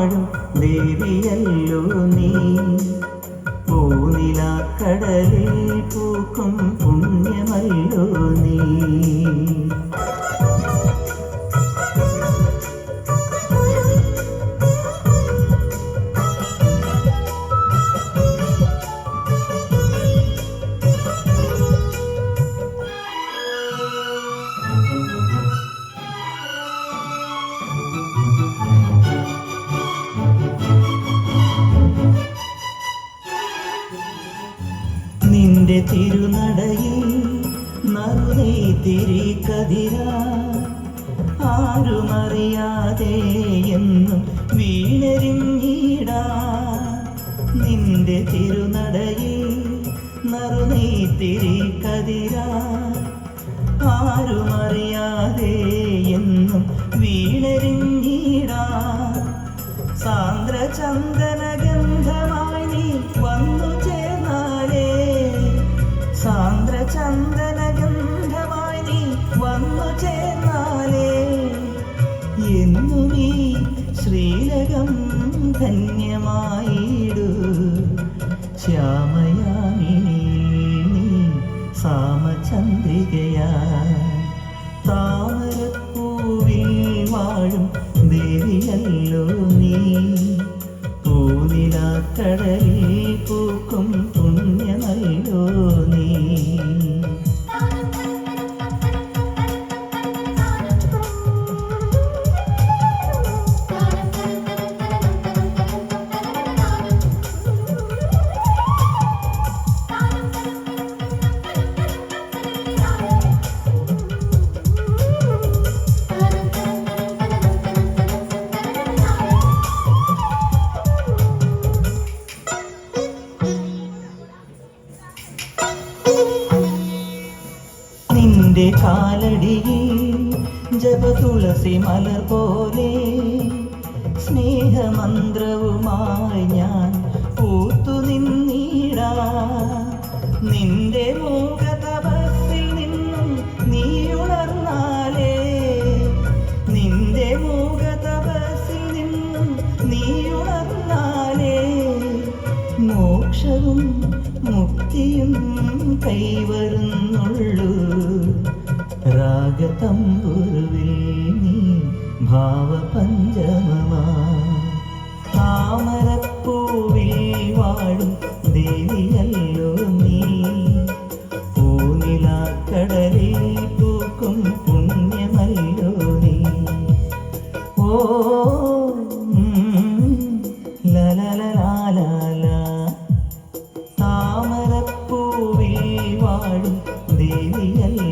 വാഴും ദേവിയല്ലോ നീ. പൂനിലാക്കടലിൽ പൂക്കും പുണ്യമല്ലോ നീ. നിന്റെ തിരുനടയിൽ നറുനെയ്ത്തിരി കതിരാ ആരുമറിയാതെ എന്നും വീണരിഞ്ഞിടാ. നിന്റെ തിരുനടയിൽ നറുനെയ്ത്തിരി കതിരാ ആരുമറിയാതെ എന്നും വീണരിഞ്ഞിടാ. സാന്ദ്രചന്ദനഗന്ധമായി നീ വന്നു ചേർന്നാലേ, സാന്ദ്രചന്ദനഗന്ധമായി നീ വന്നു ചേർന്നാലേ എന്നും ഈ ശ്രീലകം ധന്യമായിടൂ. ശ്യാമയാമിനി നീ സാമചന്ദ്രികയാ. താമരപ്പൂവിൽ വാഴും ദേവിയല്ലോ നീ. പൂനിലാക്കടലിൽ പൂക്കും പുണ്യമല്ലോ നീ. നിന്റെ കാലടിയിൽ ജപതുളസി മലർ പോലെ സ്നേഹമന്ത്രവുമായി ഞാൻ പൂത്തു നിന്നിടാ. നിന്റെ മോഹതപസ്സിൽ നിന്നും നീ ഉണർന്നാലേ, നിന്റെ മോഹതപസ്സിൽ നിന്നും നീ ഉണർന്നാലേ മോക്ഷവും മുക്തിയും കൈവരുന്നുള്ളൂ. രാഗതമ്പുരുവിൽ നീ ഭാവപഞ്ചമമാ. താമരപ്പൂവിൽ വാഴും ദേവിയല്ലോ നീ. പൂനിലാക്കടലിൽ പൂക്കും പുണ്യമല്ലോ നീ. ഓ ലലലലാല. താമരപ്പൂവിൽ വാഴും ദേവിയല്ലോ